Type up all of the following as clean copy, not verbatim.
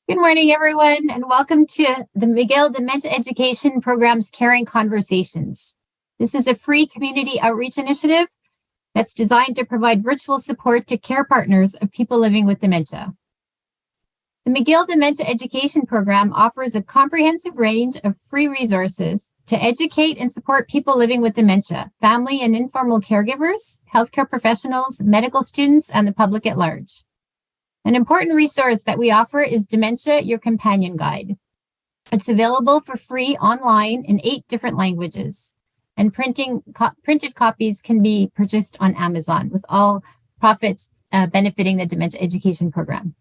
Good morning, everyone, and welcome to the McGill Dementia Education Program's Caring Conversations. This is a free community outreach initiative that's designed to provide virtual support to care partners of people living with dementia. The McGill Dementia Education Program offers a comprehensive range of free resources to educate and support people living with dementia, family and informal caregivers, healthcare professionals, medical students, and the public at large. An important resource that we offer is Dementia, Your Companion Guide. It's available for free online in 8 different languages, and printed copies can be purchased on Amazon, with all profits benefiting the Dementia Education Program.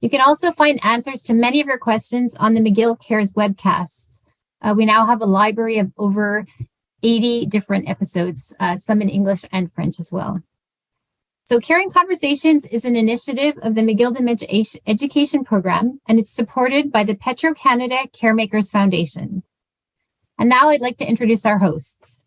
You can also find answers to many of your questions on the McGill Cares webcasts. We now have a library of over 80 different episodes, some in English and French as well. So Caring Conversations is an initiative of the McGill Dementia Education Program, and it's supported by the Petro-Canada Caremakers Foundation. And now I'd like to introduce our hosts.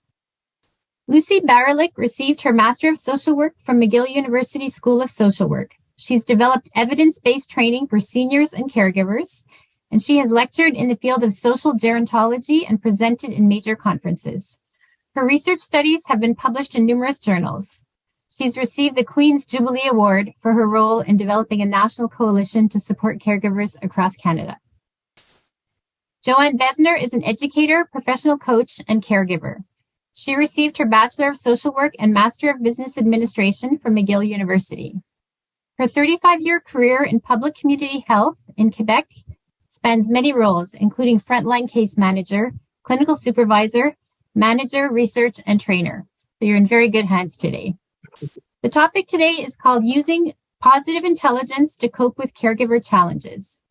Lucy Baralik received her Master of Social Work from McGill University School of Social Work. She's developed evidence-based training for seniors and caregivers, and she has lectured in the field of social gerontology and presented in major conferences. Her research studies have been published in numerous journals. She's received the Queen's Jubilee Award for her role in developing a national coalition to support caregivers across Canada. Joanne Besner is an educator, professional coach, and caregiver. She received her Bachelor of Social Work and Master of Business Administration from McGill University. Her 35-year career in public community health in Quebec spans many roles, including frontline case manager, clinical supervisor, manager, research, and trainer. So you're in very good hands today. The topic today is called Using Positive Intelligence to Cope with Caregiver Challenges.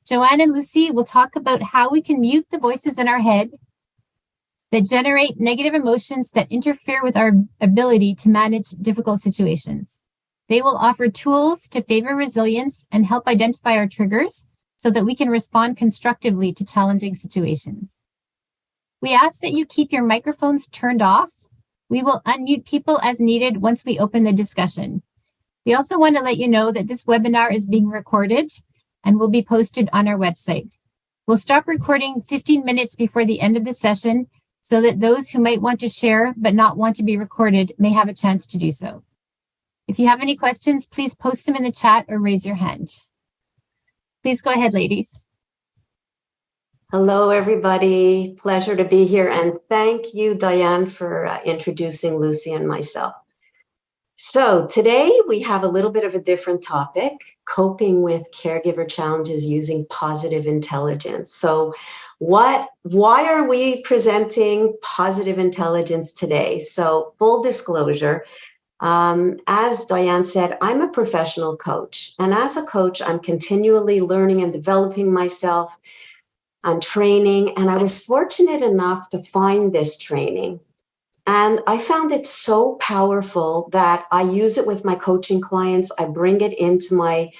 Joanne and Lucy will talk about how we can mute the voices in our head that generate negative emotions that interfere with our ability to manage difficult situations. They will offer tools to favor resilience and help identify our triggers so that we can respond constructively to challenging situations. We ask that you keep your microphones turned off. We will unmute people as needed once we open the discussion. We also want to let you know that this webinar is being recorded and will be posted on our website. We'll stop recording 15 minutes before the end of the session so that those who might want to share but not want to be recorded may have a chance to do so. If you have any questions, please post them in the chat or raise your hand. Please go ahead, ladies. Hello, everybody. Pleasure to be here. And thank you, Diane, for introducing Lucy and myself. So today we have a little bit of a different topic, coping with caregiver challenges using positive intelligence. So why are we presenting positive intelligence today? So full disclosure, as Diane said, I'm a professional coach. And as a coach, I'm continually learning and developing myself on training, and I was fortunate enough to find this training. And I found it so powerful that I use it with my coaching clients. I bring it into my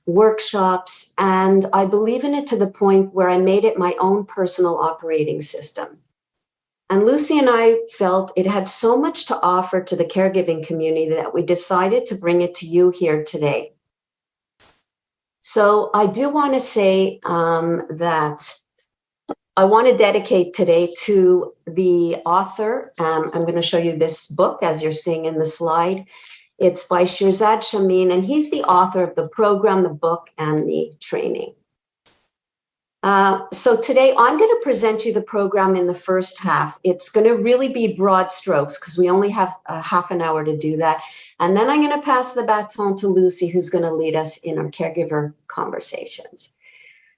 workshops, and I believe in it to the point where I made it my own personal operating system. And Lucy and I felt it had so much to offer to the caregiving community that we decided to bring it to you here today. So I do want to say that I want to dedicate today to the author. I'm going to show you this book as you're seeing in the slide. It's by Shirzad Chamine, and he's the author of the program, the book, and the training. So today I'm going to present you the program in the first half. It's going to really be broad strokes because we only have half an hour to do that. And then I'm going to pass the baton to Lucy, who's going to lead us in our caregiver conversations.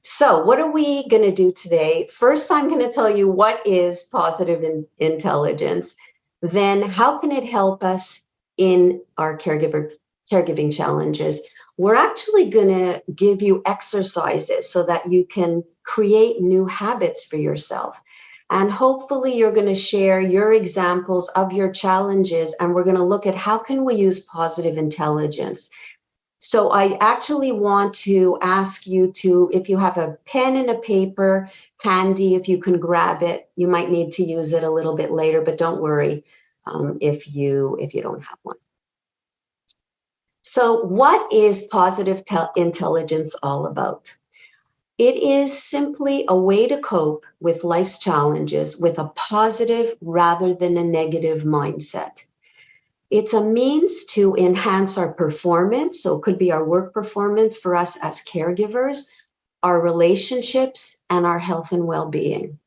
So what are we going to do today? First, I'm going to tell you what is positive intelligence. Then how can it help us in our caregiving challenges? We're actually going to give you exercises so that you can create new habits for yourself. And hopefully you're going to share your examples of your challenges, and we're going to look at how can we use positive intelligence. So I actually want to ask you to, if you have a pen and a paper handy, if you can grab it. You might need to use it a little bit later, but don't worry if you don't have one. So what is positive intelligence all about? It is simply a way to cope with life's challenges with a positive rather than a negative mindset. It's a means to enhance our performance. So it could be our work performance for us as caregivers, our relationships, and our health and well-being.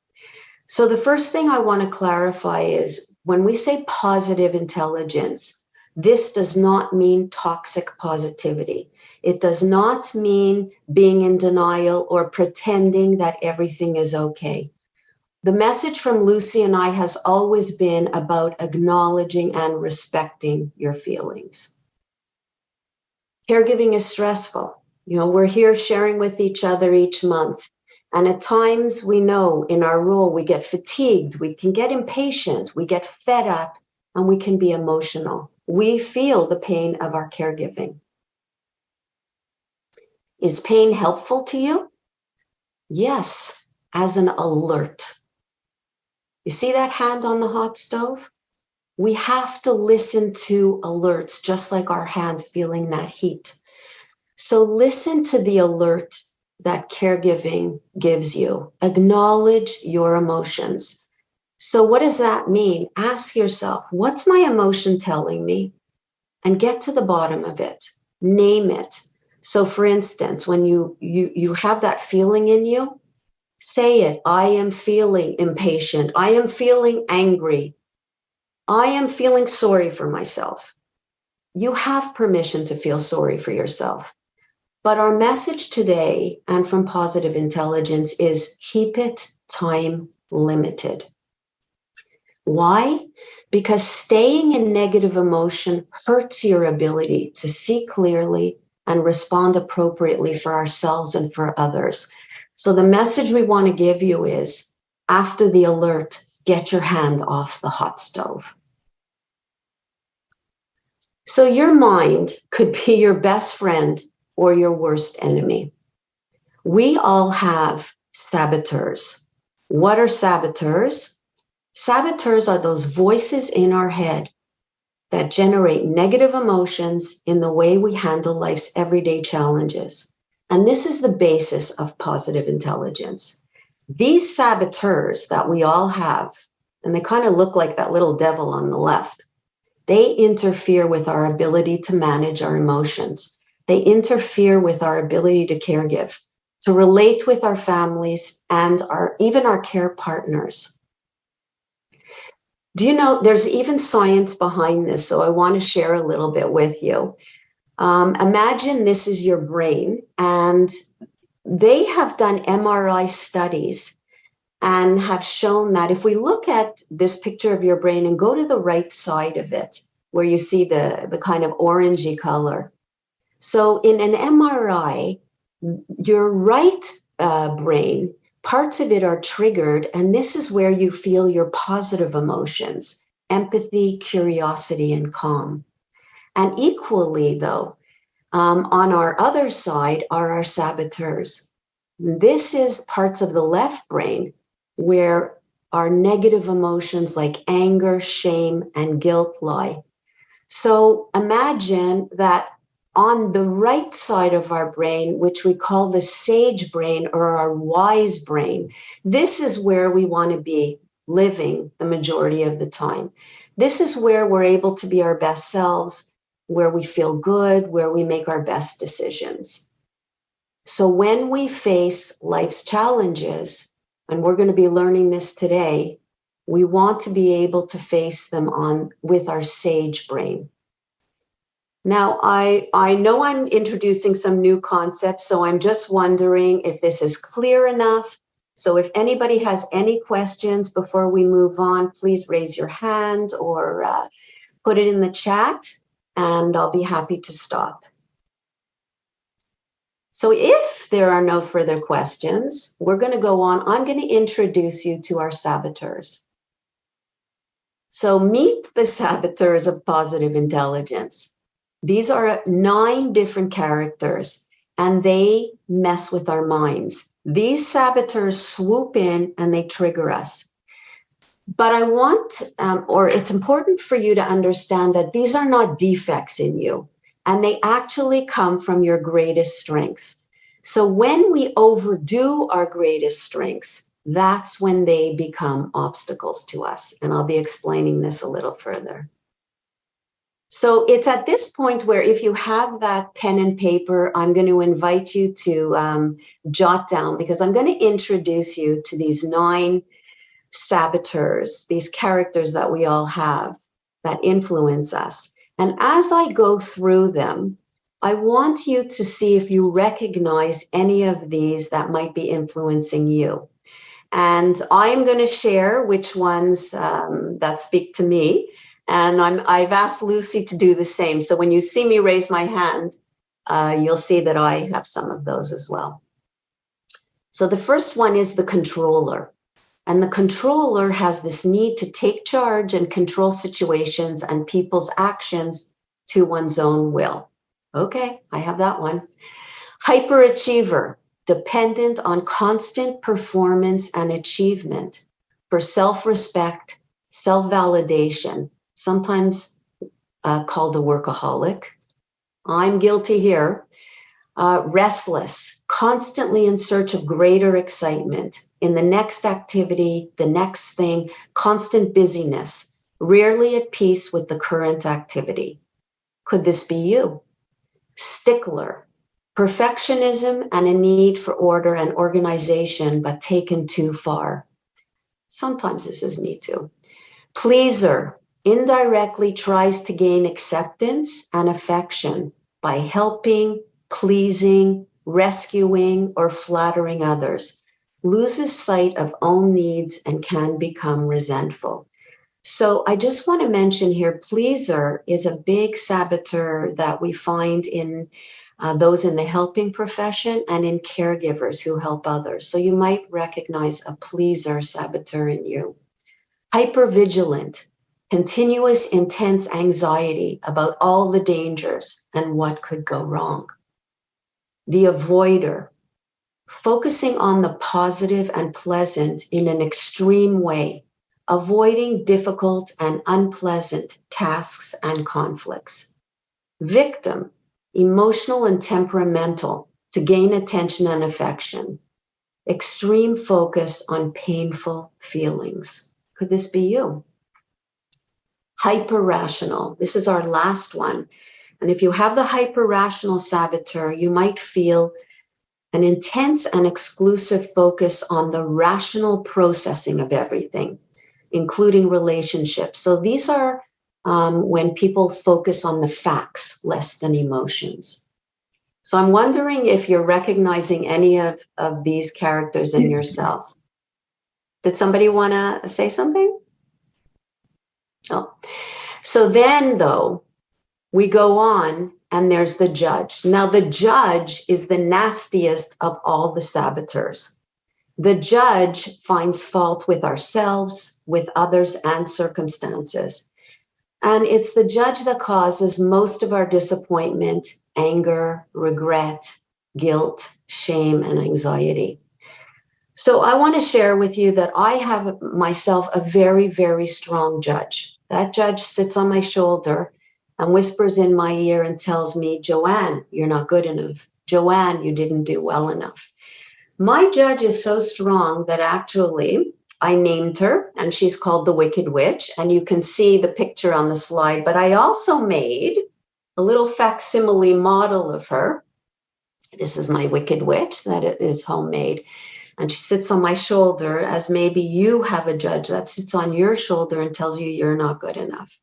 So the first thing I want to clarify is when we say positive intelligence, this does not mean toxic positivity. It does not mean being in denial or pretending that everything is okay. The message from Lucy and I has always been about acknowledging and respecting your feelings. Caregiving is stressful. We're here sharing with each other each month. And at times we know in our role, we get fatigued, we can get impatient, we get fed up, and we can be emotional. We feel the pain of our caregiving. Is pain helpful to you? Yes, as an alert. You see that hand on the hot stove? We have to listen to alerts, just like our hand feeling that heat. So listen to the alert that caregiving gives you. Acknowledge your emotions. So what does that mean? Ask yourself, what's my emotion telling me? And get to the bottom of it. Name it. So for instance, when you have that feeling in you, say it. I am feeling impatient. I am feeling angry. I am feeling sorry for myself. You have permission to feel sorry for yourself. But our message today and from Positive Intelligence is keep it time limited. Why? Because staying in negative emotion hurts your ability to see clearly and respond appropriately for ourselves and for others. So the message we want to give you is, after the alert, get your hand off the hot stove. So your mind could be your best friend or your worst enemy. We all have saboteurs. What are saboteurs? Saboteurs are those voices in our head that generate negative emotions in the way we handle life's everyday challenges. And this is the basis of positive intelligence. These saboteurs that we all have, and they kind of look like that little devil on the left, they interfere with our ability to manage our emotions. They interfere with our ability to caregive, to relate with our families and even our care partners. Do you know there's even science behind this? So I want to share a little bit with you. Imagine this is your brain, and they have done MRI studies and have shown that if we look at this picture of your brain and go to the right side of it, where you see the kind of orangey color. So in an MRI, your right brain, parts of it are triggered, and this is where you feel your positive emotions, empathy, curiosity, and calm. And equally, though, on our other side are our saboteurs. This is parts of the left brain where our negative emotions like anger, shame, and guilt lie. So imagine that on the right side of our brain, which we call the sage brain or our wise brain, this is where we want to be living the majority of the time. This is where we're able to be our best selves, where we feel good, where we make our best decisions. So when we face life's challenges, and we're going to be learning this today, we want to be able to face them with our sage brain. Now, I know I'm introducing some new concepts, so I'm just wondering if this is clear enough. So if anybody has any questions before we move on, please raise your hand or put it in the chat, and I'll be happy to stop. So if there are no further questions, we're going to go on. I'm going to introduce you to our saboteurs. So meet the saboteurs of positive intelligence. These are 9 different characters, and they mess with our minds. These saboteurs swoop in and they trigger us. But I want, or it's important for you to understand that these are not defects in you, and they actually come from your greatest strengths. So when we overdo our greatest strengths, that's when they become obstacles to us. And I'll be explaining this a little further. So it's at this point where if you have that pen and paper, I'm going to invite you to jot down, because I'm going to introduce you to these 9 saboteurs, these characters that we all have that influence us. And as I go through them, I want you to see if you recognize any of these that might be influencing you. And I'm going to share which ones that speak to me. And I've asked Lucy to do the same. So when you see me raise my hand, you'll see that I have some of those as well. So the first one is the controller. And the controller has this need to take charge and control situations and people's actions to one's own will. Okay, I have that one. Hyperachiever, dependent on constant performance and achievement for self-respect, self-validation, sometimes called a workaholic. I'm guilty here. Restless, constantly in search of greater excitement in the next activity, the next thing, constant busyness, rarely at peace with the current activity. Could this be you? Stickler, perfectionism and a need for order and organization, but taken too far. Sometimes this is me too. Pleaser, indirectly tries to gain acceptance and affection by helping, pleasing, rescuing, or flattering others. Loses sight of own needs and can become resentful. So I just want to mention here, pleaser is a big saboteur that we find in those in the helping profession and in caregivers who help others. So you might recognize a pleaser saboteur in you. Hypervigilant, continuous intense anxiety about all the dangers and what could go wrong. The avoider, focusing on the positive and pleasant in an extreme way, avoiding difficult and unpleasant tasks and conflicts. Victim, emotional and temperamental to gain attention and affection. Extreme focus on painful feelings. Could this be you? Hyper-rational. This is our last one. And if you have the hyper-rational saboteur, you might feel an intense and exclusive focus on the rational processing of everything, including relationships. So these are when people focus on the facts less than emotions. So I'm wondering if you're recognizing any of these characters in yourself. Did somebody want to say something? Oh. So then, though, we go on and there's the judge. Now, the judge is the nastiest of all the saboteurs. The judge finds fault with ourselves, with others, and circumstances. And it's the judge that causes most of our disappointment, anger, regret, guilt, shame, and anxiety. So I want to share with you that I have myself a very, very strong judge. That judge sits on my shoulder and whispers in my ear and tells me, Joanne, you're not good enough. Joanne, you didn't do well enough. My judge is so strong that actually I named her, and she's called the Wicked Witch, and you can see the picture on the slide, but I also made a little facsimile model of her. This is my Wicked Witch that is homemade, and she sits on my shoulder as maybe you have a judge that sits on your shoulder and tells you you're not good enough.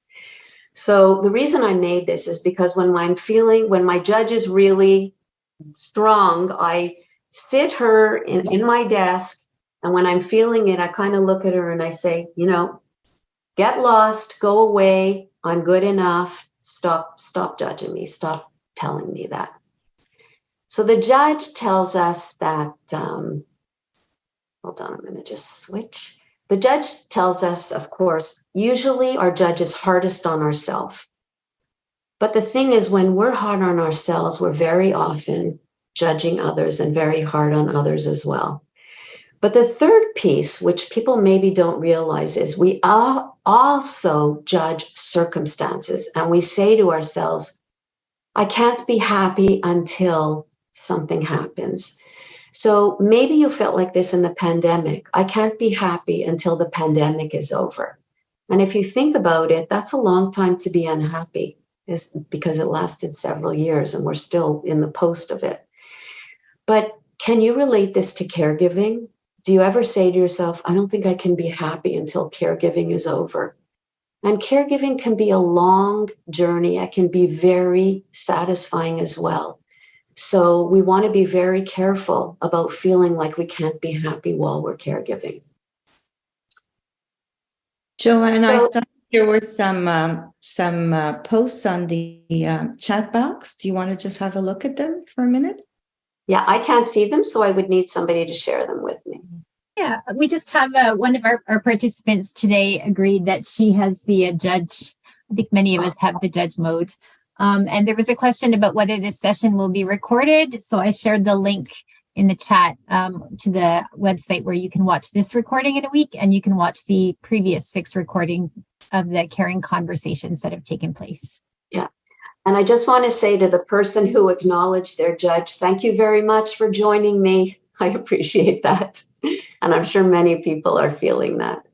So the reason I made this is because when my judge is really strong, I sit her in my desk, and when I'm feeling it, I kind of look at her and I say, get lost, go away, I'm good enough, stop judging me, stop telling me that. So the judge tells us that, hold on, I'm going to just switch. The judge tells us, of course, usually our judge is hardest on ourselves. But the thing is, when we're hard on ourselves, we're very often judging others and very hard on others as well. But the third piece, which people maybe don't realize, is we also judge circumstances. And we say to ourselves, I can't be happy until something happens. So maybe you felt like this in the pandemic. I can't be happy until the pandemic is over. And if you think about it, that's a long time to be unhappy, because it lasted several years and we're still in the post of it. But can you relate this to caregiving? Do you ever say to yourself, I don't think I can be happy until caregiving is over? And caregiving can be a long journey. It can be very satisfying as well. So we want to be very careful about feeling like we can't be happy while we're caregiving. Joanne, I thought there were some posts on the chat box. Do you want to just have a look at them for a minute? Yeah, I can't see them, so I would need somebody to share them with me. Yeah, we just have one of our participants today agreed that she has the judge. I think many of us have the judge mode. And there was a question about whether this session will be recorded. So I shared the link in the chat to the website where you can watch this recording in a week, and you can watch the previous 6 recordings of the caring conversations that have taken place. Yeah. And I just want to say to the person who acknowledged their judge, thank you very much for joining me. I appreciate that. And I'm sure many people are feeling that.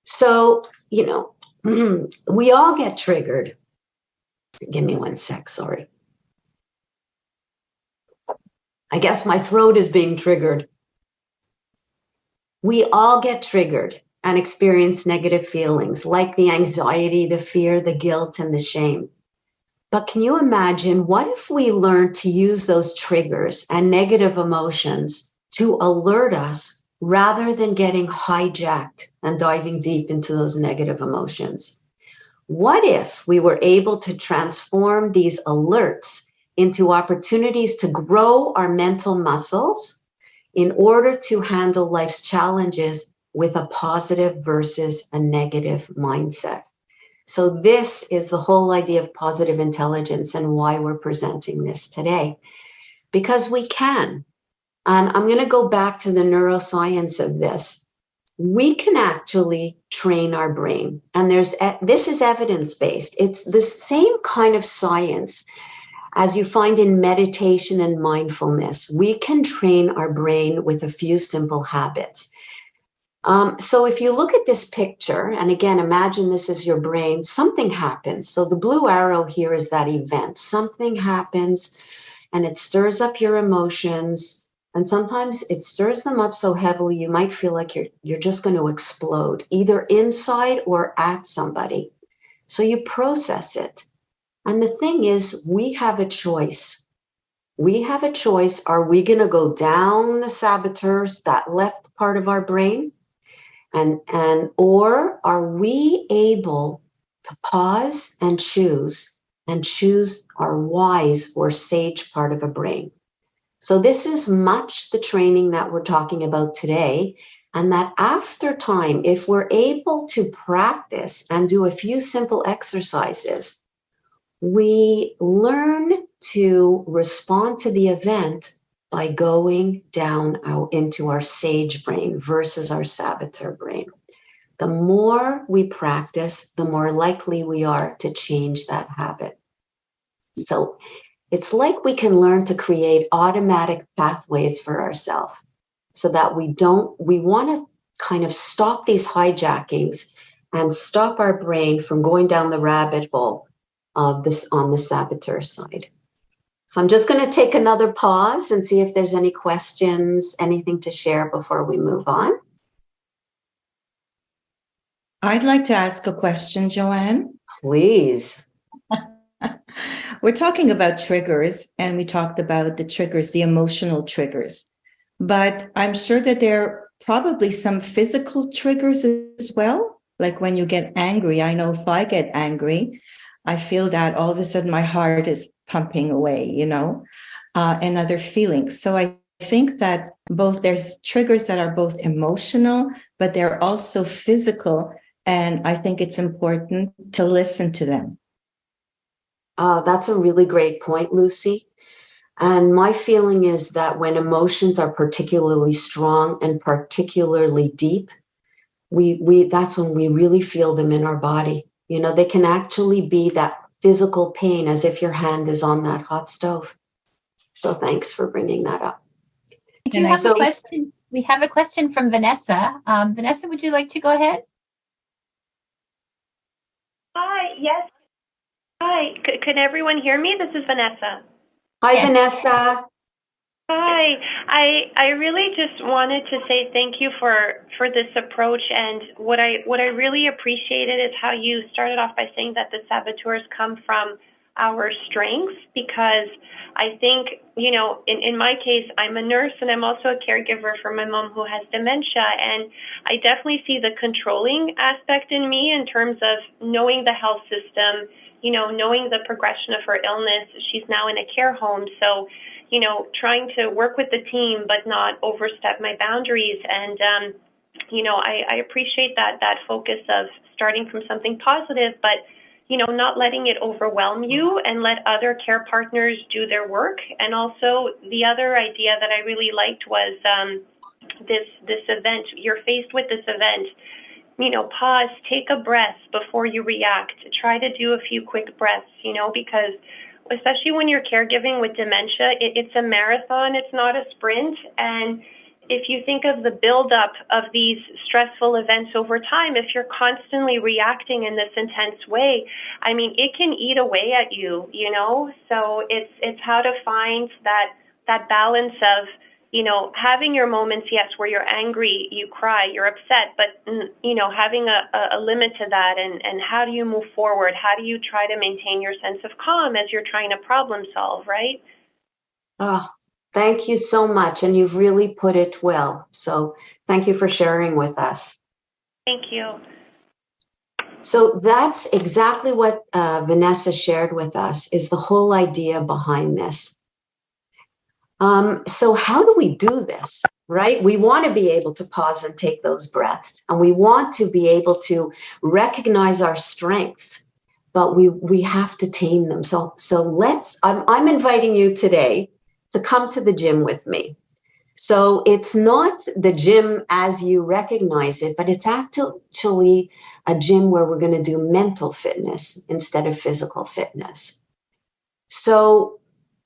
So, we all get triggered. Give me one sec, sorry. I guess my throat is being triggered. We all get triggered and experience negative feelings like the anxiety, the fear, the guilt, and the shame. But can you imagine, what if we learned to use those triggers and negative emotions to alert us rather than getting hijacked and diving deep into those negative emotions? What if we were able to transform these alerts into opportunities to grow our mental muscles in order to handle life's challenges with a positive versus a negative mindset? So this is the whole idea of positive intelligence and why we're presenting this today. Because we can. And I'm going to go back to the neuroscience of this. We can actually train our brain. And this is evidence-based. It's the same kind of science as you find in meditation and mindfulness. We can train our brain with a few simple habits. So if you look at this picture, and again, imagine this is your brain, something happens. So the blue arrow here is that event. Something happens and it stirs up your emotions. And sometimes it stirs them up so heavily, you might feel like you're just going to explode, either inside or at somebody. So you process it. And the thing is, we have a choice. We have a choice. Are we going to go down the saboteurs, that left part of our brain? Or are we able to pause and choose our wise or sage part of a brain? So this is much the training that we're talking about today. And that after time, if we're able to practice and do a few simple exercises, we learn to respond to the event by going down out into our sage brain versus our saboteur brain. The more we practice, the more likely we are to change that habit. So it's like we can learn to create automatic pathways for ourselves so that we want to kind of stop these hijackings and stop our brain from going down the rabbit hole of this on the saboteur side. So I'm just going to take another pause and see if there's any questions, anything to share before we move on. I'd like to ask a question, Joanne. Please. We're talking about triggers, and we talked about the triggers, the emotional triggers. But I'm sure that there are probably some physical triggers as well. Like when you get angry, I know if I get angry, I feel that all of a sudden my heart is pumping away, and other feelings. So I think that there's triggers that are both emotional, but they're also physical. And I think it's important to listen to them. That's a really great point, Lucy. And my feeling is that when emotions are particularly strong and particularly deep, that's when we really feel them in our body. They can actually be that physical pain, as if your hand is on that hot stove. So thanks for bringing that up. We do have a question. We have a question from Vanessa. Vanessa, would you like to go ahead? Hi, yes. Hi, can everyone hear me? This is Vanessa. Hi, Yes. Vanessa. Hi, I really just wanted to say thank you for this approach, and what I really appreciated is how you started off by saying that the saboteurs come from our strengths, because I think, you know, in my case, I'm a nurse and I'm also a caregiver for my mom who has dementia, and I definitely see the controlling aspect in me in terms of knowing the health system, you know, knowing the progression of her illness. She's now in a care home, so, you know, trying to work with the team but not overstep my boundaries. And, you know, I appreciate that focus of starting from something positive, but, you know, not letting it overwhelm you and let other care partners do their work. And also the other idea that I really liked was this event. You're faced with this event. You know, pause, take a breath before you react. Try to do a few quick breaths, you know, because especially when you're caregiving with dementia, it's a marathon, it's not a sprint. And if you think of the buildup of these stressful events over time, if you're constantly reacting in this intense way, I mean, it can eat away at you, you know? So it's how to find that balance of, you know, having your moments, yes, where you're angry, you cry, you're upset, but, you know, having a limit to that, and how do you move forward? How do you try to maintain your sense of calm as you're trying to problem solve, right? Oh, thank you so much. And you've really put it well. So thank you for sharing with us. Thank you. So that's exactly what Vanessa shared with us, is the whole idea behind this. So how do we do this, right? We want to be able to pause and take those breaths, and we want to be able to recognize our strengths, but we have to tame them. So I'm inviting you today to come to the gym with me. So it's not the gym as you recognize it, but it's actually a gym where we're going to do mental fitness instead of physical fitness. So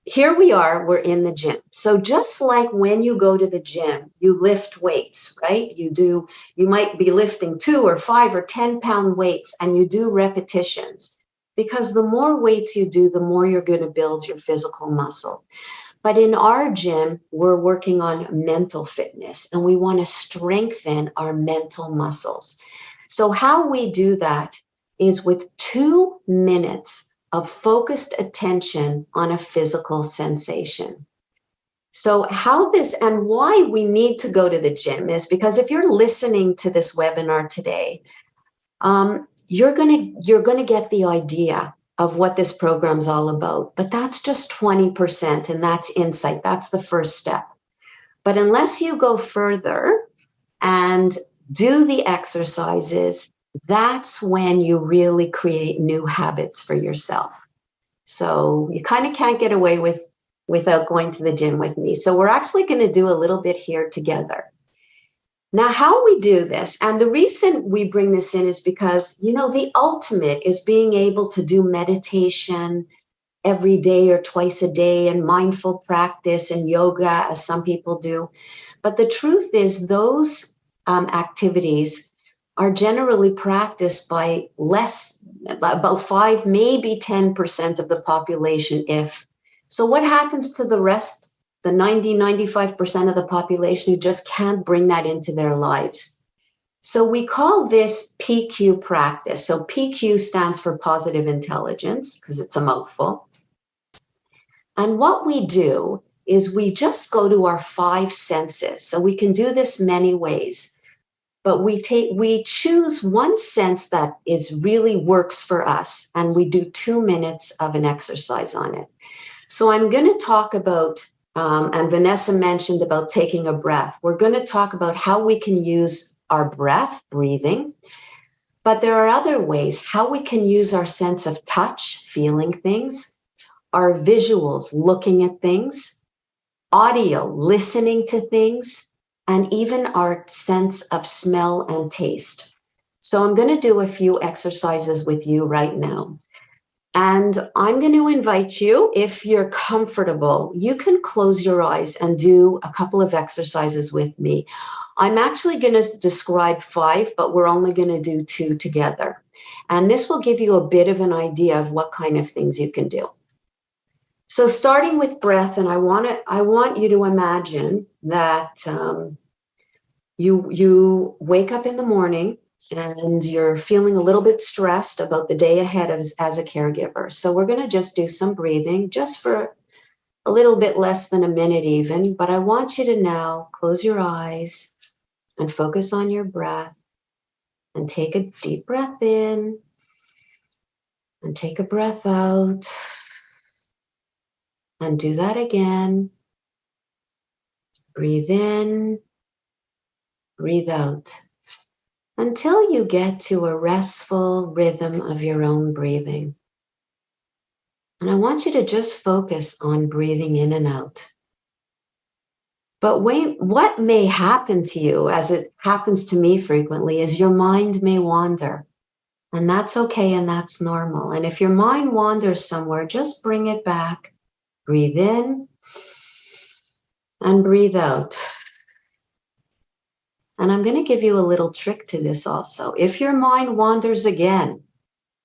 here we are, we're in the gym. So just like when you go to the gym, you lift weights, right? You might be lifting 2 or 5 or 10 pound weights, and you do repetitions, because the more weights you do, the more you're going to build your physical muscle. But in our gym, we're working on mental fitness, and we want to strengthen our mental muscles. So how we do that is with 2 minutes of focused attention on a physical sensation. So how this and why we need to go to the gym is because if you're listening to this webinar today, you're gonna get the idea of what this program's all about. But that's just 20%, and that's insight. That's the first step. But unless you go further and do the exercises, that's when you really create new habits for yourself. So you kind of can't get away without going to the gym with me. So we're actually going to do a little bit here together. Now, how we do this, and the reason we bring this in is because, you know, the ultimate is being able to do meditation every day or twice a day, and mindful practice and yoga, as some people do. But the truth is those activities are generally practiced by about 5, maybe 10% of the population, if. So what happens to the rest, the 95% of the population who just can't bring that into their lives? So we call this PQ practice. So PQ stands for positive intelligence, because it's a mouthful. And what we do is we just go to our 5 senses. So we can do this many ways. But we choose one sense that really works for us, and we do 2 minutes of an exercise on it. So I'm going to talk about, and Vanessa mentioned about taking a breath. We're going to talk about how we can use our breath, breathing, but there are other ways how we can use our sense of touch, feeling things, our visuals, looking at things, audio, listening to things, and even our sense of smell and taste. So I'm going to do a few exercises with you right now. And I'm going to invite you, if you're comfortable, you can close your eyes and do a couple of exercises with me. I'm actually going to describe 5, but we're only going to do 2 together. And this will give you a bit of an idea of what kind of things you can do. So starting with breath, and I want you to imagine that you wake up in the morning and you're feeling a little bit stressed about the day ahead as a caregiver. So we're going to just do some breathing just for a little bit less than a minute even. But I want you to now close your eyes and focus on your breath and take a deep breath in and take a breath out and do that again. Breathe in, breathe out, until you get to a restful rhythm of your own breathing. And I want you to just focus on breathing in and out. But what may happen to you, as it happens to me frequently, is your mind may wander. And that's okay and that's normal. And if your mind wanders somewhere, just bring it back. Breathe in and breathe out. And I'm going to give you a little trick to this also. If your mind wanders again,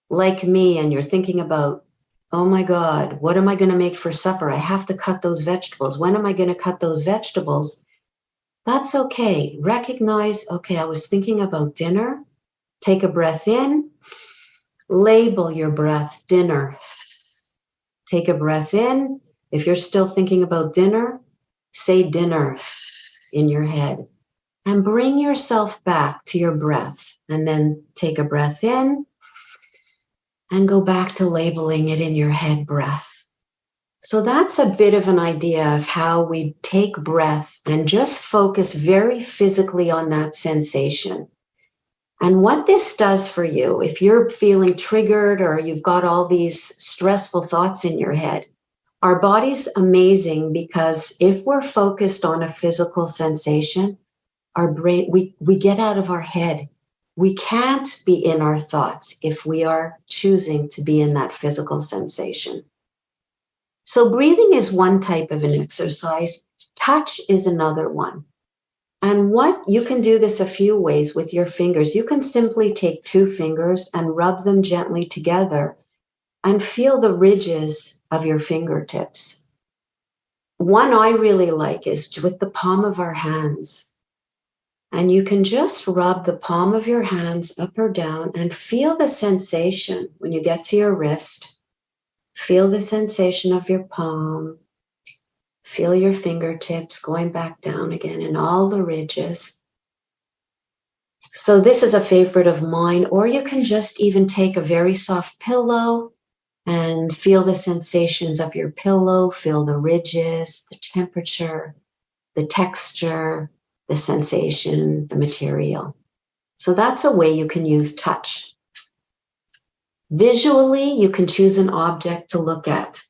like me, and you're thinking about, oh my God, what am I going to make for supper? I have to cut those vegetables. When am I going to cut those vegetables? That's okay. Recognize, okay, I was thinking about dinner. Take a breath in. Label your breath, dinner. Take a breath in. If you're still thinking about dinner, say dinner in your head. And bring yourself back to your breath. And then take a breath in and go back to labeling it in your head, breath. So that's a bit of an idea of how we take breath and just focus very physically on that sensation. And what this does for you, if you're feeling triggered or you've got all these stressful thoughts in your head, our body's amazing, because if we're focused on a physical sensation, our brain, we get out of our head. We can't be in our thoughts if we are choosing to be in that physical sensation. So breathing is one type of an exercise. Touch is another one. And you can do this a few ways with your fingers. You can simply take 2 fingers and rub them gently together and feel the ridges of your fingertips. One I really like is with the palm of our hands. And you can just rub the palm of your hands up or down and feel the sensation when you get to your wrist. Feel the sensation of your palm. Feel your fingertips going back down again and all the ridges. So this is a favorite of mine. Or you can just even take a very soft pillow and feel the sensations of your pillow. Feel the ridges, the temperature, the texture, the sensation, the material. So that's a way you can use touch. Visually, you can choose an object to look at.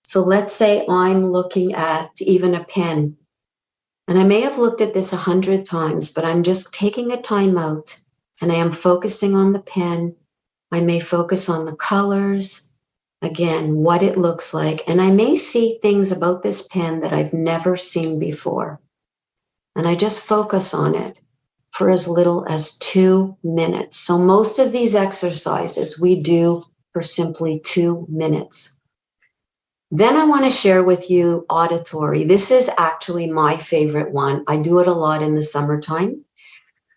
So let's say I'm looking at even a pen. And I may have looked at this 100 times, but I'm just taking a time out and I am focusing on the pen. I may focus on the colors, again, what it looks like. And I may see things about this pen that I've never seen before. And I just focus on it for as little as 2 minutes. So most of these exercises we do for simply 2 minutes. Then I want to share with you auditory. This is actually my favorite one. I do it a lot in the summertime.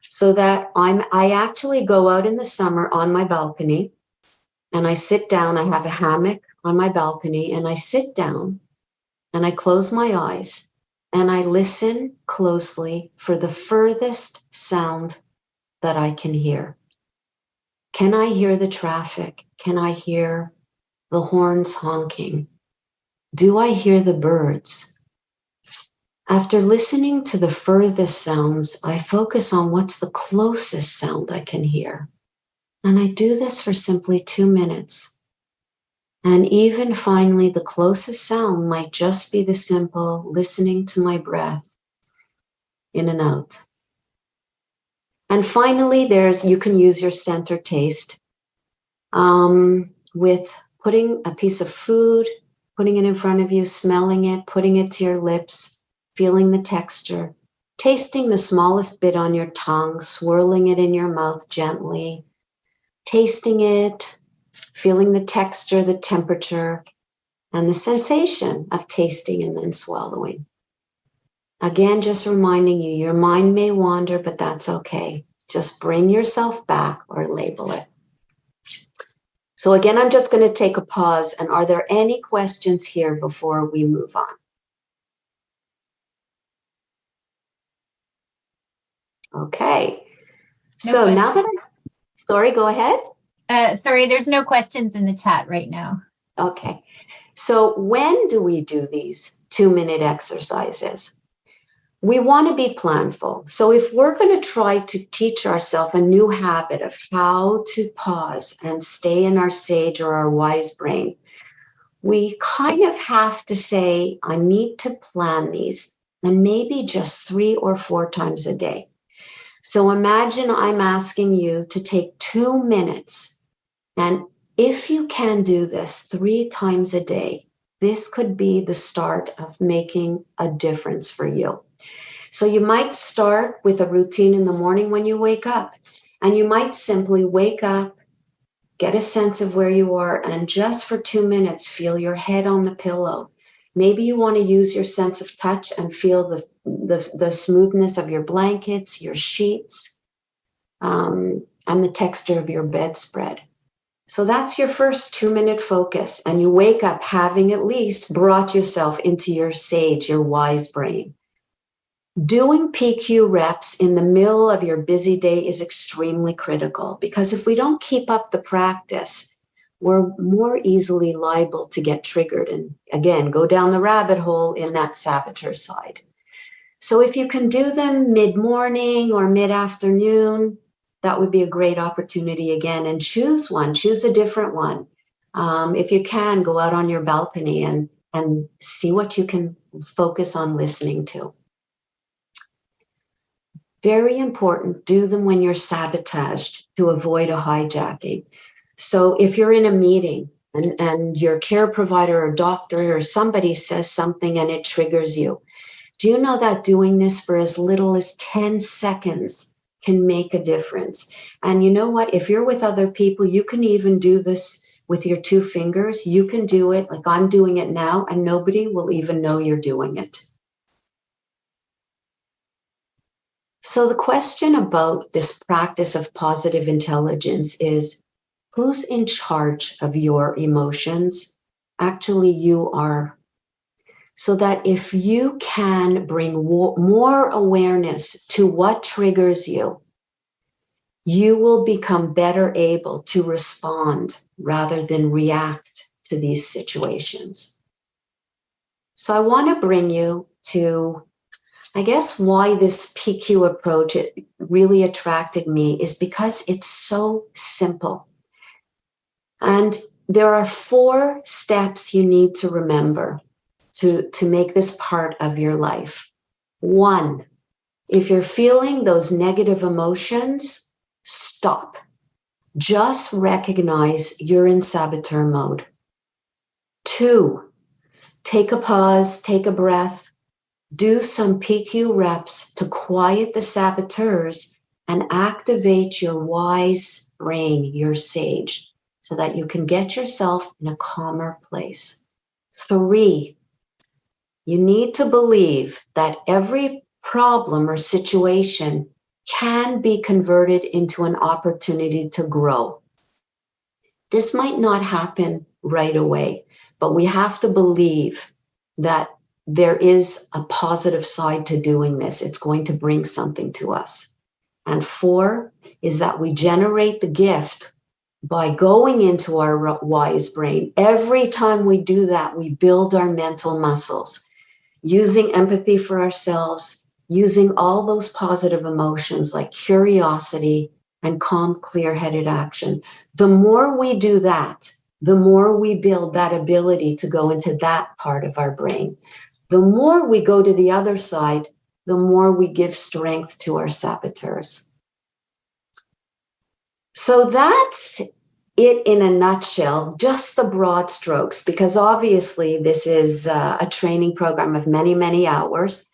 So that I actually go out in the summer on my balcony and I sit down. I have a hammock on my balcony and I sit down and I close my eyes. And I listen closely for the furthest sound that I can hear. Can I hear the traffic? Can I hear the horns honking? Do I hear the birds? After listening to the furthest sounds, I focus on what's the closest sound I can hear. And I do this for simply 2 minutes. And even finally, the closest sound might just be the simple listening to my breath in and out. And finally, you can use your center taste with putting a piece of food, putting it in front of you, smelling it, putting it to your lips, feeling the texture, tasting the smallest bit on your tongue, swirling it in your mouth gently, tasting it, feeling the texture, the temperature, and the sensation of tasting and then swallowing. Again, just reminding you, your mind may wander, but that's okay. Just bring yourself back or label it. So again, I'm just going to take a pause. And are there any questions here before we move on? Okay. So now that sorry, go ahead. Sorry, there's no questions in the chat right now. Okay. So when do we do these 2-minute exercises? We want to be planful. So if we're going to try to teach ourselves a new habit of how to pause and stay in our sage or our wise brain, we kind of have to say, I need to plan these, and maybe just 3 or 4 times a day. So imagine I'm asking you to take 2 minutes, and if you can do this 3 times a day, this could be the start of making a difference for you. So you might start with a routine in the morning when you wake up, and you might simply wake up, get a sense of where you are, and just for 2 minutes, feel your head on the pillow. Maybe you want to use your sense of touch and feel the smoothness of your blankets, your sheets, and the texture of your bedspread. So that's your first 2-minute focus, and you wake up having at least brought yourself into your sage, your wise brain. Doing PQ reps in the middle of your busy day is extremely critical, because if we don't keep up the practice, we're more easily liable to get triggered and, again, go down the rabbit hole in that saboteur side. So if you can do them mid-morning or mid-afternoon, that would be a great opportunity again. And choose one, choose a different one. If you can, go out on your balcony and see what you can focus on listening to. Very important, do them when you're sabotaged to avoid a hijacking. So if you're in a meeting and your care provider or doctor or somebody says something and it triggers you, do you know that doing this for as little as 10 seconds can make a difference? And you know what? If you're with other people, you can even do this with your 2 fingers. You can do it like I'm doing it now, and nobody will even know you're doing it. So the question about this practice of positive intelligence is, who's in charge of your emotions? Actually, you are. So that if you can bring more awareness to what triggers you, you will become better able to respond rather than react to these situations. So I want to bring you to, I guess, why this PQ approach really attracted me is because it's so simple. And there are 4 steps you need to remember to make this part of your life. 1, if you're feeling those negative emotions, stop. Just recognize you're in saboteur mode. 2, take a pause, take a breath, do some PQ reps to quiet the saboteurs and activate your wise brain, your sage, so that you can get yourself in a calmer place. 3, you need to believe that every problem or situation can be converted into an opportunity to grow. This might not happen right away, but we have to believe that there is a positive side to doing this. It's going to bring something to us. And 4 is that we generate the gift by going into our wise brain. Every time we do that, we build our mental muscles, using empathy for ourselves, using all those positive emotions like curiosity and calm, clear-headed action. The more we do that, the more we build that ability to go into that part of our brain. The more we go to the other side, the more we give strength to our saboteurs. So that's it in a nutshell, just the broad strokes, because obviously this is a training program of many, many hours.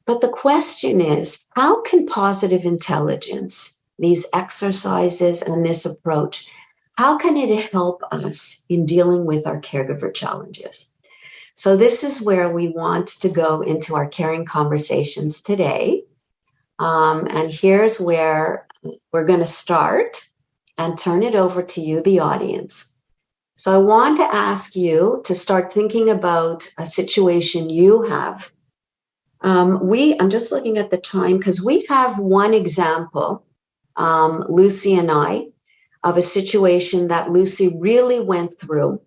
But the question is, how can positive intelligence, these exercises and this approach, how can it help us in dealing with our caregiver challenges? So this is where we want to go into our caring conversations today. And here's where we're going to start and turn it over to you, the audience. So I want to ask you to start thinking about a situation you have. I'm just looking at the time because we have one example, Lucy and I, of a situation that Lucy really went through.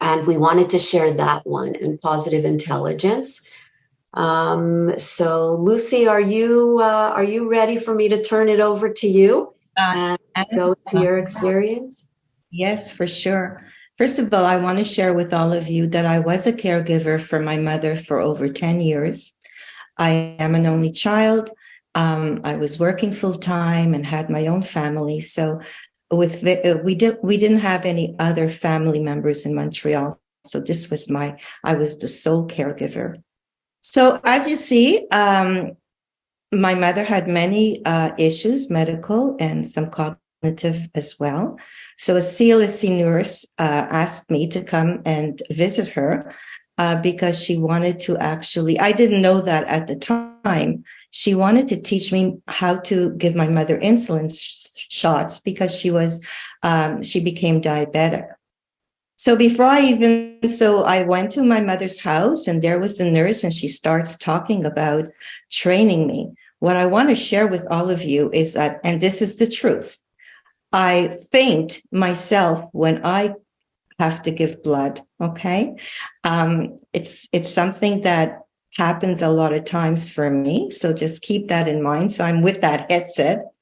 And we wanted to share that one in positive intelligence. So Lucy, are you ready for me to turn it over to you and go to your experience? Yes, for sure. First of all, I want to share with all of you that I was a caregiver for my mother for over 10 years. I am an only child. I was working full time and had my own family. So we didn't have any other family members in Montreal. So I was the sole caregiver. So as you see, my mother had many issues, medical and some cognitive as well. So a CLSC nurse asked me to come and visit her because she wanted to I didn't know that at the time, she wanted to teach me how to give my mother insulin shots because she became diabetic. So I went to my mother's house and there was the nurse and she starts talking about training me. What I want to share with all of you is that, and this is the truth, I faint myself when I have to give blood. Okay. It's something that happens a lot of times for me. So just keep that in mind. So I'm with that headset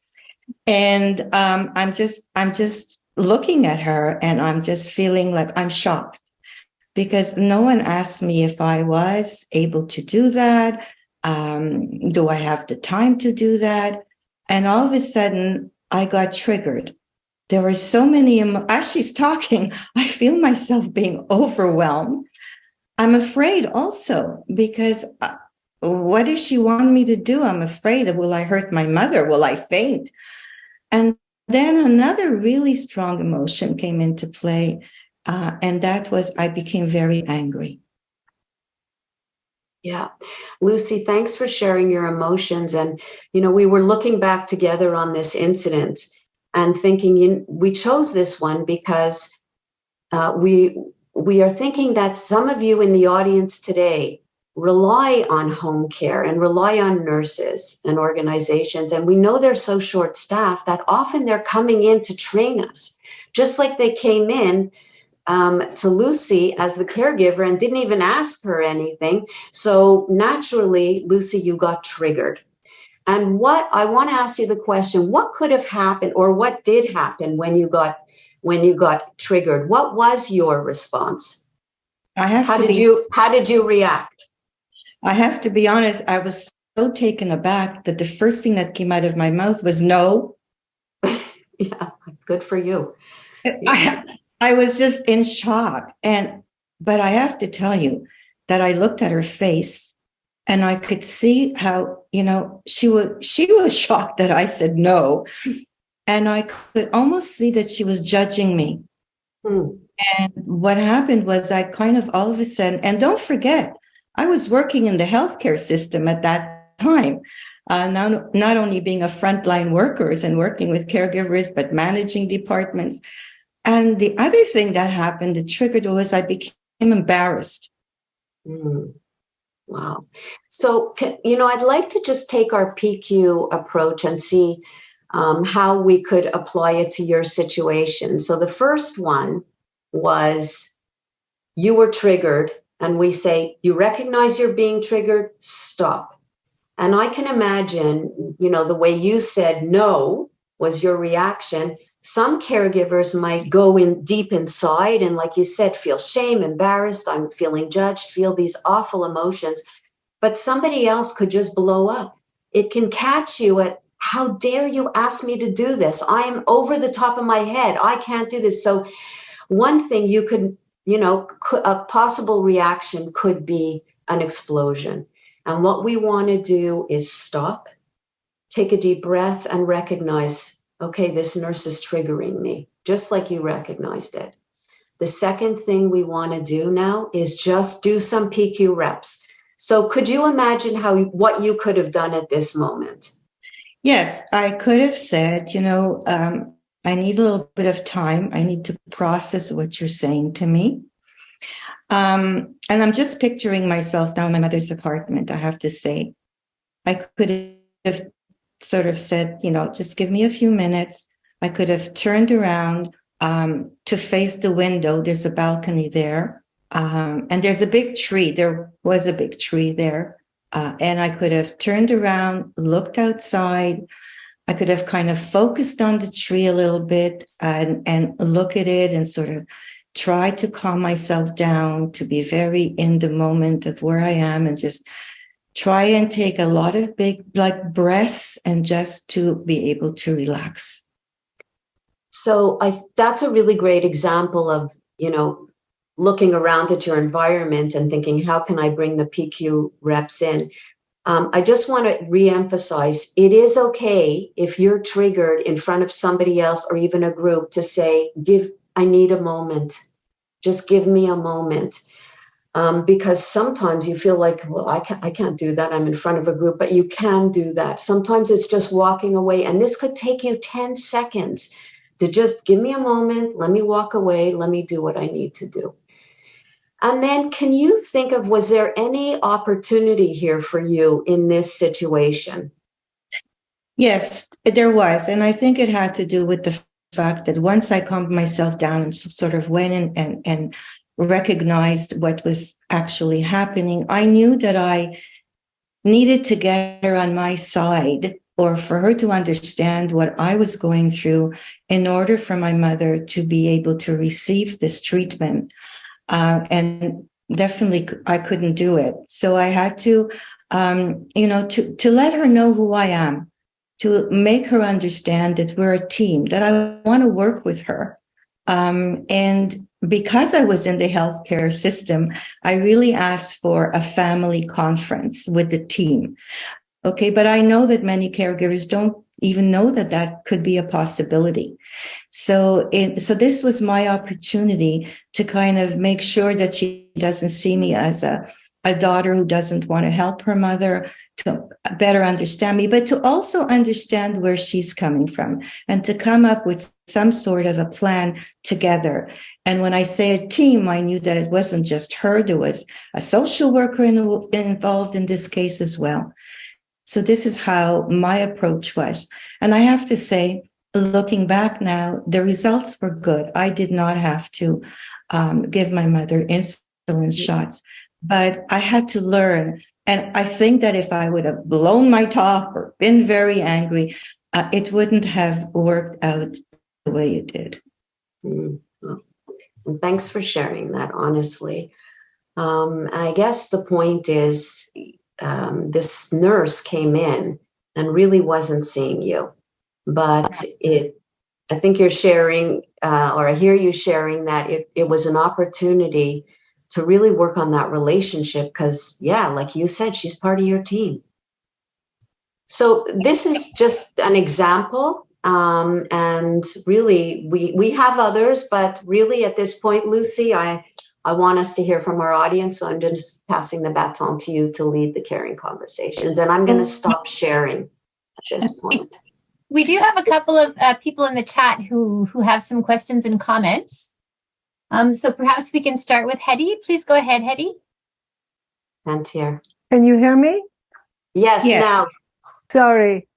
and I'm just looking at her and I'm just feeling like I'm shocked because no one asked me if I was able to do that. Do I have the time to do that? And all of a sudden I got triggered. There were so many, as she's talking, I feel myself being overwhelmed. I'm afraid also because what does she want me to do? I'm afraid of, will I hurt my mother? Will I faint? And then another really strong emotion came into play, and that was I became very angry. Yeah. Lucy, thanks for sharing your emotions. And, we were looking back together on this incident and thinking we chose this one because we are thinking that some of you in the audience today rely on home care and rely on nurses and organizations. And we know they're so short-staffed that often they're coming in to train us, just like they came in to Lucy as the caregiver and didn't even ask her anything. So naturally, Lucy, you got triggered. And what I want to ask you the question, what could have happened or what did happen when you got triggered? What was your response? How did you react? I have to be honest, I was so taken aback that the first thing that came out of my mouth was no. Yeah, good for you. I was just in shock. But I have to tell you that I looked at her face and I could see how, she was shocked that I said no. And I could almost see that she was judging me. And what happened was I kind of all of a sudden, and don't forget, I was working in the healthcare system at that time, not only being a frontline workers and working with caregivers, but managing departments. And the other thing that happened, that triggered, was I became embarrassed. Wow. So, I'd like to just take our PQ approach and see how we could apply it to your situation. So the first one was you were triggered, and we say, you recognize you're being triggered, stop. And I can imagine, the way you said no was your reaction. Some caregivers might go in deep inside and, like you said, feel shame, embarrassed, I'm feeling judged, feel these awful emotions. But somebody else could just blow up. It can catch you at how dare you ask me to do this? I am over the top of my head. I can't do this. So one thing you could, a possible reaction could be an explosion. And what we want to do is stop, take a deep breath, and recognize, okay, this nurse is triggering me, just like you recognized it. The second thing we want to do now is just do some PQ reps. So could you imagine what you could have done at this moment? Yes, I could have said, I need a little bit of time. I need to process what you're saying to me. And I'm just picturing myself now in my mother's apartment, I have to say. I could have sort of said, just give me a few minutes. I could have turned around to face the window. There's a balcony there. And there's a big tree. There was a big tree there. And I could have turned around, looked outside. I could have kind of focused on the tree a little bit and look at it and sort of try to calm myself down, to be very in the moment of where I am, and just try and take a lot of big breaths and just to be able to relax. So that's a really great example of, looking around at your environment and thinking, how can I bring the PQ reps in? I just want to reemphasize, it is okay if you're triggered in front of somebody else or even a group to say, I need a moment. Just give me a moment. Because sometimes you feel like, well, I can't do that. I'm in front of a group, but you can do that. Sometimes it's just walking away. And this could take you 10 seconds to just give me a moment. Let me walk away. Let me do what I need to do. And then can you think of, was there any opportunity here for you in this situation? Yes, there was. And I think it had to do with the fact that once I calmed myself down and sort of went and recognized what was actually happening, I knew that I needed to get her on my side, or for her to understand what I was going through, in order for my mother to be able to receive this treatment. And definitely I couldn't do it. So I had to, to let her know who I am, to make her understand that we're a team, that I want to work with her. And because I was in the healthcare system, I really asked for a family conference with the team. Okay, but I know that many caregivers don't even know that that could be a possibility. So this was my opportunity to kind of make sure that she doesn't see me as a daughter who doesn't want to help her mother, to better understand me, but to also understand where she's coming from and to come up with some sort of a plan together. And when I say a team, I knew that it wasn't just her. There was a social worker involved in this case as well. So this is how my approach was. And I have to say, looking back now, the results were good. I did not have to give my mother insulin shots, but I had to learn. And I think that if I would have blown my top or been very angry, it wouldn't have worked out the way it did. Well, and thanks for sharing that, honestly. I guess the point is, this nurse came in and really wasn't seeing you, but I think you're sharing, or I hear you sharing, that it was an opportunity to really work on that relationship because, yeah, like you said, she's part of your team. So this is just an example, and really we have others, but really at this point, Lucy, I want us to hear from our audience, so I'm just passing the baton to you to lead the caring conversations, and I'm going to stop sharing at this point. We do have a couple of people in the chat who have some questions and comments. So perhaps we can start with Hedy. Please go ahead, Hedy. And here. Can you hear me? Yes, now. Sorry.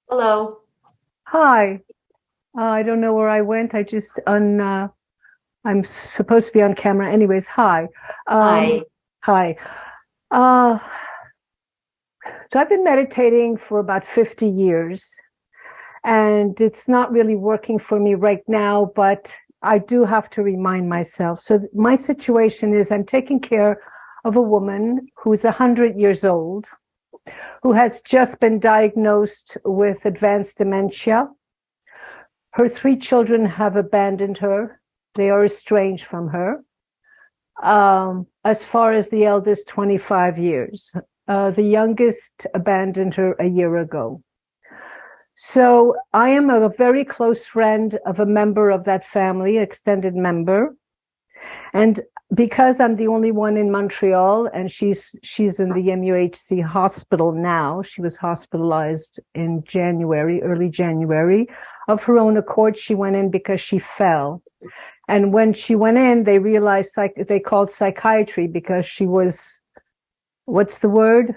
Hello. Hi. I don't know where I went. I just I'm supposed to be on camera. Anyways, hi. Hi. Hi. So I've been meditating for about 50 years, and it's not really working for me right now, but I do have to remind myself. So my situation is I'm taking care of a woman who's 100 years old, who has just been diagnosed with advanced dementia. Her 3 children have abandoned her. They are estranged from her. As far as the eldest, 25 years. The youngest abandoned her a year ago. So I am a very close friend of a member of that family, extended member. And because I'm the only one in Montreal, and she's in the MUHC hospital now, she was hospitalized in January, early January. Of her own accord, she went in because she fell. And when she went in, they realized they called psychiatry because she was, what's the word?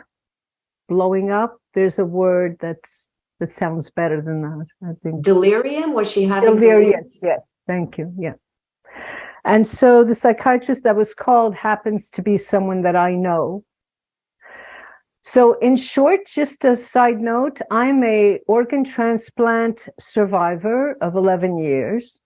Blowing up. There's a word that sounds better than that, I think. Delirium? Was she having delirious? Yes. Thank you. Yeah. And so the psychiatrist that was called happens to be someone that I know. So in short, just a side note, I'm a organ transplant survivor of 11 years.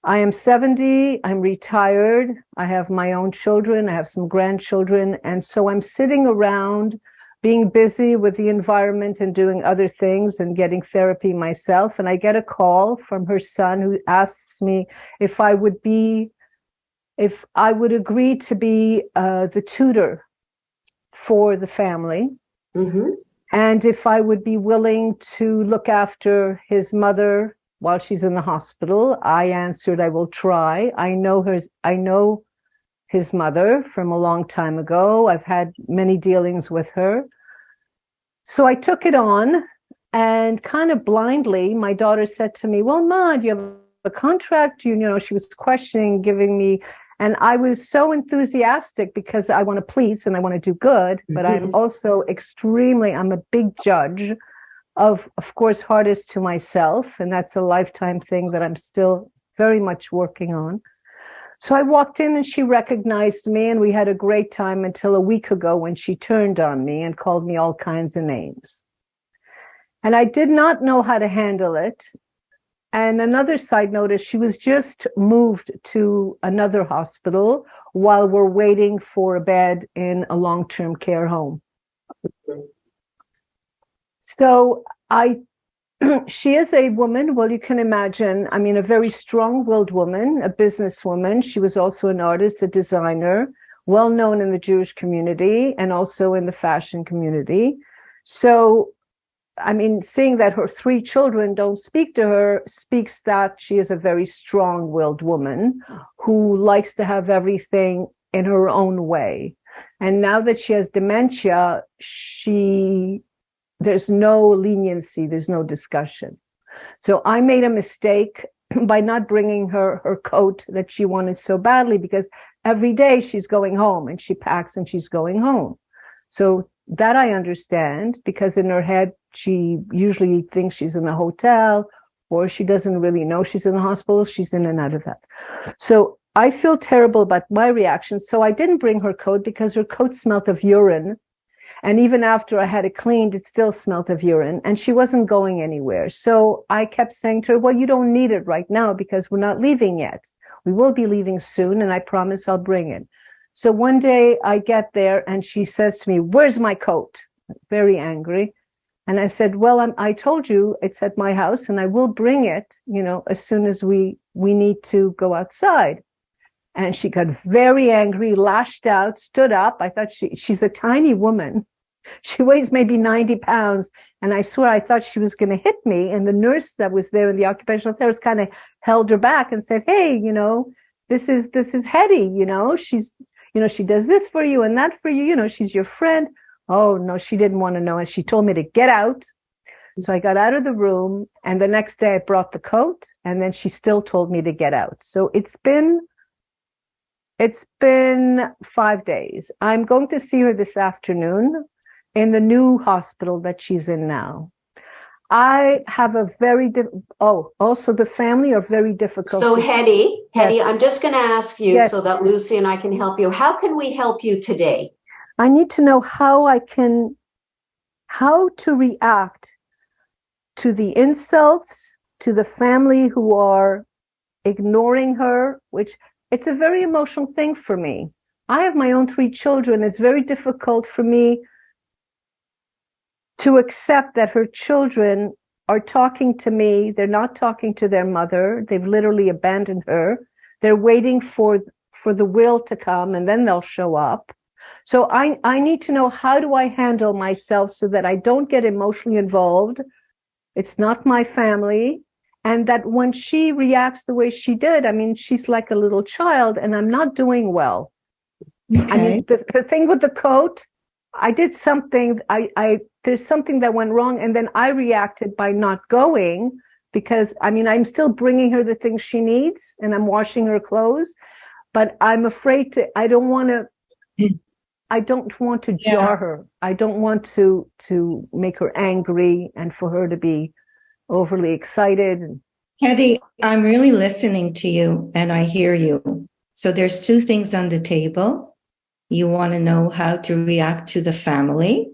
I am 70, I'm retired, I have my own children, I have some grandchildren, and so I'm sitting around being busy with the environment and doing other things and getting therapy myself. And I get a call from her son who asks me if I would agree to be the tutor for the family. Mm-hmm. And if I would be willing to look after his mother while she's in the hospital. I answered, I will try. I know his mother from a long time ago. I've had many dealings with her. So I took it on, and kind of blindly, my daughter said to me, well, Ma, do you have a contract? You know, she was questioning, giving me, and I was so enthusiastic because I want to please and I want to do good, but I'm also I'm a big judge of course, hardest to myself, and that's a lifetime thing that I'm still very much working on. So I walked in and she recognized me, and we had a great time until a week ago when she turned on me and called me all kinds of names. And I did not know how to handle it. And another side note is she was just moved to another hospital while we're waiting for a bed in a long-term care home. So she is a woman, well, you can imagine, I mean, a very strong-willed woman, a businesswoman. She was also an artist, a designer, well known in the Jewish community and also in the fashion community. So, I mean, seeing that her 3 children don't speak to her speaks that she is a very strong-willed woman who likes to have everything in her own way. And now that she has dementia, there's no leniency, there's no discussion. So I made a mistake by not bringing her coat that she wanted so badly, because every day she's going home and she packs and she's going home. So that I understand, because in her head, she usually thinks she's in a hotel, or she doesn't really know she's in the hospital. She's in and out of that. So I feel terrible about my reaction. So I didn't bring her coat because her coat smelled of urine. And even after I had it cleaned, it still smelled of urine, and she wasn't going anywhere. So I kept saying to her, well, you don't need it right now because we're not leaving yet. We will be leaving soon, and I promise I'll bring it. So one day I get there and she says to me, where's my coat? Very angry. And I said, well, I told you it's at my house and I will bring it, you know, as soon as we need to go outside. And she got very angry, lashed out, stood up. I thought she's a tiny woman. She weighs maybe 90 pounds. And I swear I thought she was going to hit me. And the nurse that was there in the occupational therapist kind of held her back and said, hey, you know, this is Hetty, you know, she's, you know, she does this for you and that for you, you know, she's your friend. Oh, no, she didn't want to know. And she told me to get out. So I got out of the room, and the next day I brought the coat, and then she still told me to get out. So it's been 5 days. I'm going to see her this afternoon in the new hospital that she's in now. I have a very also the family are very difficult. So Hetty, Yes. I'm just going to ask you Yes. so that Lucy and I can help you. How can we help you today? I need to know how to react to the insults, to the family who are ignoring her, which it's a very emotional thing for me. I have my own 3 children. It's very difficult for me to accept that her children are talking to me. They're not talking to their mother. They've literally abandoned her. They're waiting for the will to come, and then they'll show up. So I need to know, how do I handle myself so that I don't get emotionally involved? It's not my family. And that when she reacts the way she did, I mean, she's like a little child, and I'm not doing well. Okay. I mean, the thing with the coat, I did something, there's something that went wrong, and then I reacted by not going, because, I mean, I'm still bringing her the things she needs, and I'm washing her clothes, but I'm afraid I don't want to jar her. I don't want to make her angry and for her to be overly excited. Hetty, I'm really listening to you, and I hear you. So there's two things on the table. You want to know how to react to the family.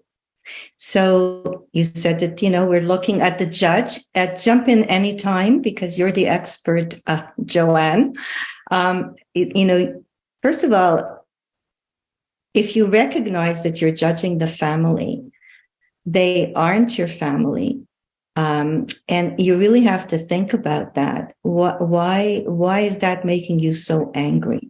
So you said that, we're looking at the judge. Jump in anytime, because you're the expert, Joanne. First of all, if you recognize that you're judging the family, they aren't your family. And you really have to think about that. Why is that making you so angry?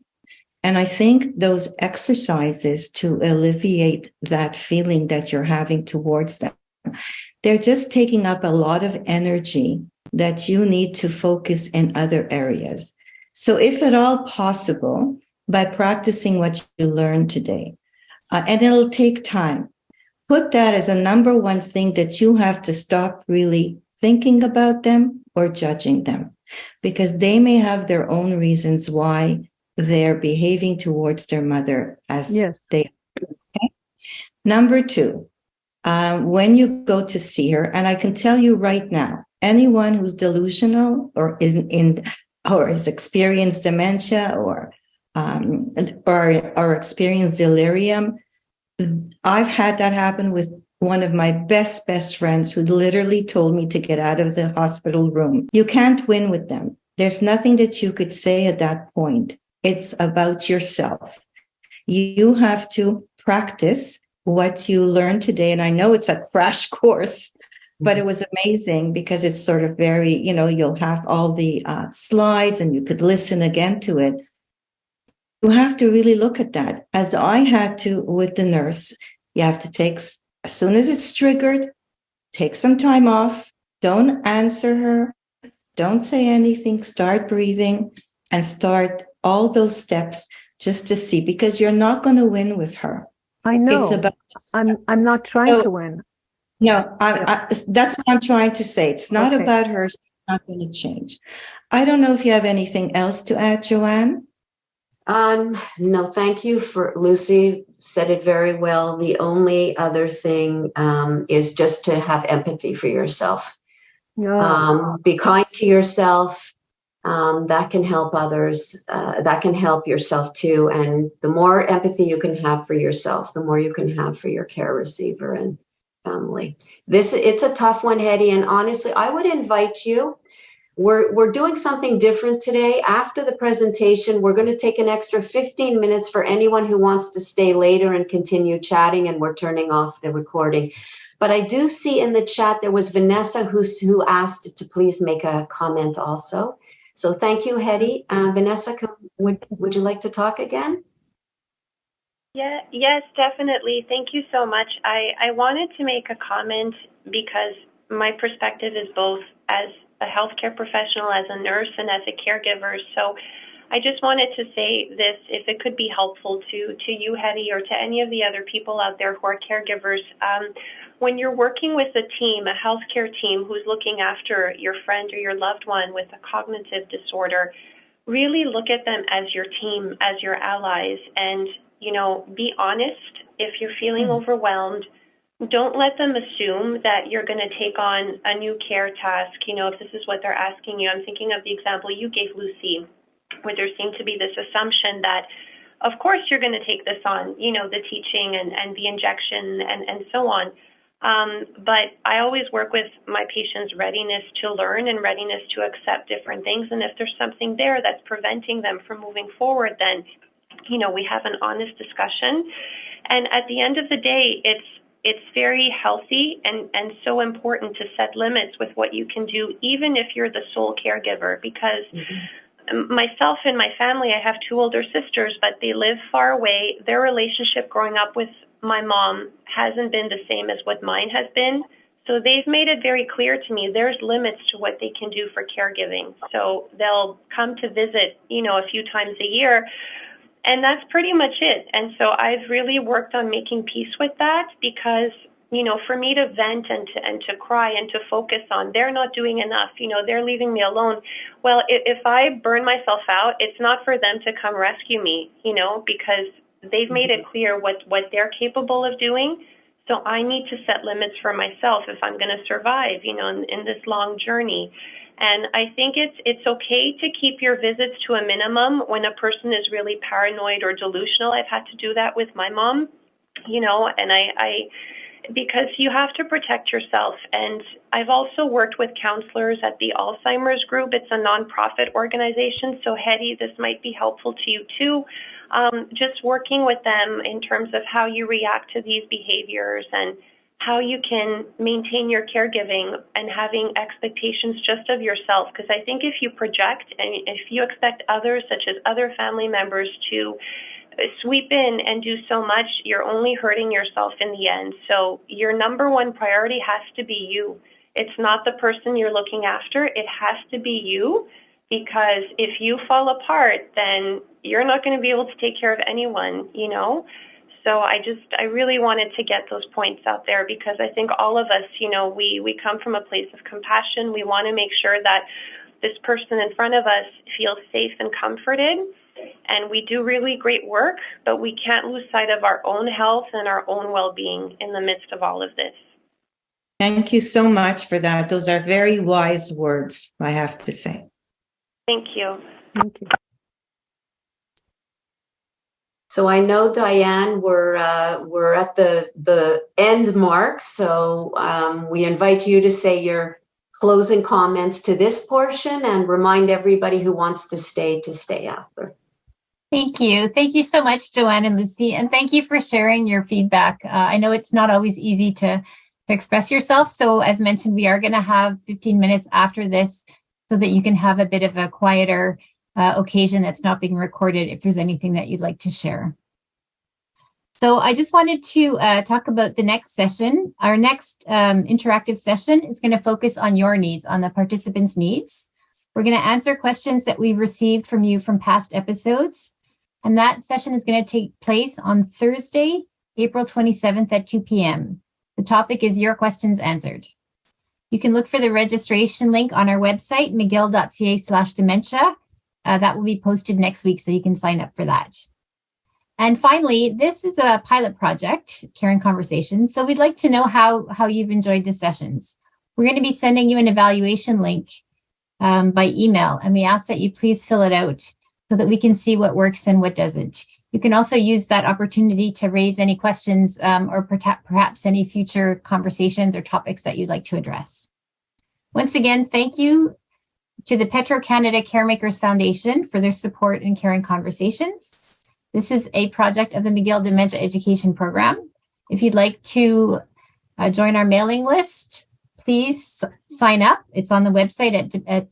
And I think those exercises to alleviate that feeling that you're having towards them, they're just taking up a lot of energy that you need to focus in other areas. So if at all possible, by practicing what you learned today, and it'll take time, put that as a number one thing that you have to stop really thinking about them or judging them, because they may have their own reasons why they're behaving towards their mother as they are. Okay? Number two, when you go to see her, and I can tell you right now, anyone who's delusional or has experienced dementia or experienced delirium, I've had that happen with one of my best friends, who literally told me to get out of the hospital room. You can't win with them. There's nothing that you could say at that point. It's about yourself. You have to practice what you learned today. And I know it's a crash course, but it was amazing, because it's sort of very, you'll have all the slides, and you could listen again to it. You have to really look at that, as I had to with the nurse. You have to take, as soon as it's triggered, take some time off. Don't answer her. Don't say anything. Start breathing and start all those steps just to see, because you're not going to win with her. I know. It's about, I'm not trying to win. No, that's what I'm trying to say. It's not about her. She's not going to change. I don't know if you have anything else to add, Joanne. No, thank you. Lucy said it very well. The only other thing is just to have empathy for yourself. Be kind to yourself. That can help others. That can help yourself too. And the more empathy you can have for yourself, the more you can have for your care receiver and family. It's a tough one, Hetty. And honestly, I would invite you. We're doing something different today. After the presentation, we're going to take an extra 15 minutes for anyone who wants to stay later and continue chatting, and we're turning off the recording. But I do see in the chat there was Vanessa who asked to please make a comment also. So thank you, Hetty. Vanessa, would you like to talk again? Yeah, yes, definitely. Thank you so much. I wanted to make a comment because my perspective is both as a healthcare professional, as a nurse, and as a caregiver. So I just wanted to say this, if it could be helpful to you, Hetty, or to any of the other people out there who are caregivers. When you're working with a team, a healthcare team who's looking after your friend or your loved one with a cognitive disorder, really look at them as your team, as your allies, and be honest. If you're feeling overwhelmed, don't let them assume that you're going to take on a new care task, if this is what they're asking you. I'm thinking of the example you gave, Lucy, where there seemed to be this assumption that, of course, you're going to take this on, the teaching and the injection and so on. But I always work with my patients' readiness to learn and readiness to accept different things. And if there's something there that's preventing them from moving forward, then, we have an honest discussion. And at the end of the day, it's it's very healthy and so important to set limits with what you can do, even if you're the sole caregiver, because myself and my family, I have 2 older sisters, but they live far away. Their relationship growing up with my mom hasn't been the same as what mine has been. So they've made it very clear to me there's limits to what they can do for caregiving. So they'll come to visit, a few times a year, and that's pretty much it. And so I've really worked on making peace with that, because for me to vent and to cry and to focus on they're not doing enough, they're leaving me alone. Well, if I burn myself out, it's not for them to come rescue me, because they've made it clear what they're capable of doing. So I need to set limits for myself if I'm going to survive, in this long journey. And I think it's okay to keep your visits to a minimum when a person is really paranoid or delusional. I've had to do that with my mom, and I because you have to protect yourself. And I've also worked with counselors at the Alzheimer's group. It's a nonprofit organization. So Hetty, this might be helpful to you too. Just working with them in terms of how you react to these behaviors and how you can maintain your caregiving and having expectations just of yourself. Because I think if you project and if you expect others, such as other family members, to sweep in and do so much, you're only hurting yourself in the end. So your number one priority has to be you. It's not the person you're looking after. It has to be you, because if you fall apart, then you're not going to be able to take care of anyone, So I really wanted to get those points out there, because I think all of us, we come from a place of compassion. We want to make sure that this person in front of us feels safe and comforted. And we do really great work, but we can't lose sight of our own health and our own well-being in the midst of all of this. Thank you so much for that. Those are very wise words, I have to say. Thank you. Thank you. So I know, Diane, we're at the end mark. So we invite you to say your closing comments to this portion and remind everybody who wants to stay after. Thank you. Thank you so much, Joanne and Lucy. And thank you for sharing your feedback. I know it's not always easy to express yourself. So as mentioned, we are going to have 15 minutes after this so that you can have a bit of a quieter occasion that's not being recorded if there's anything that you'd like to share. So I just wanted to talk about the next session. Our next interactive session is going to focus on your needs, on the participants' needs. We're going to answer questions that we've received from you from past episodes. And that session is going to take place on Thursday, April 27th at 2 p.m. The topic is Your Questions Answered. You can look for the registration link on our website, mcgill.ca/dementia. That will be posted next week, so you can sign up for that. And finally, this is a pilot project, Caring Conversations. So we'd like to know how you've enjoyed the sessions. We're going to be sending you an evaluation link by email, and we ask that you please fill it out so that we can see what works and what doesn't. You can also use that opportunity to raise any questions or perhaps any future conversations or topics that you'd like to address. Once again, thank you to the Petro-Canada Caremakers Foundation for their support in Caring Conversations. This is a project of the McGill Dementia Education Program. If you'd like to join our mailing list, please sign up. It's on the website at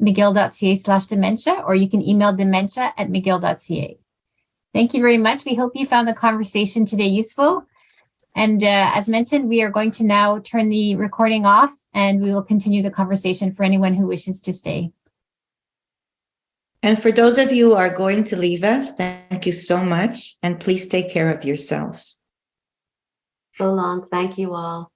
mcgill.ca/dementia, or you can email dementia@mcgill.ca. Thank you very much. We hope you found the conversation today useful. And as mentioned, we are going to now turn the recording off, and we will continue the conversation for anyone who wishes to stay. And for those of you who are going to leave us, thank you so much. And please take care of yourselves. So long. Thank you all.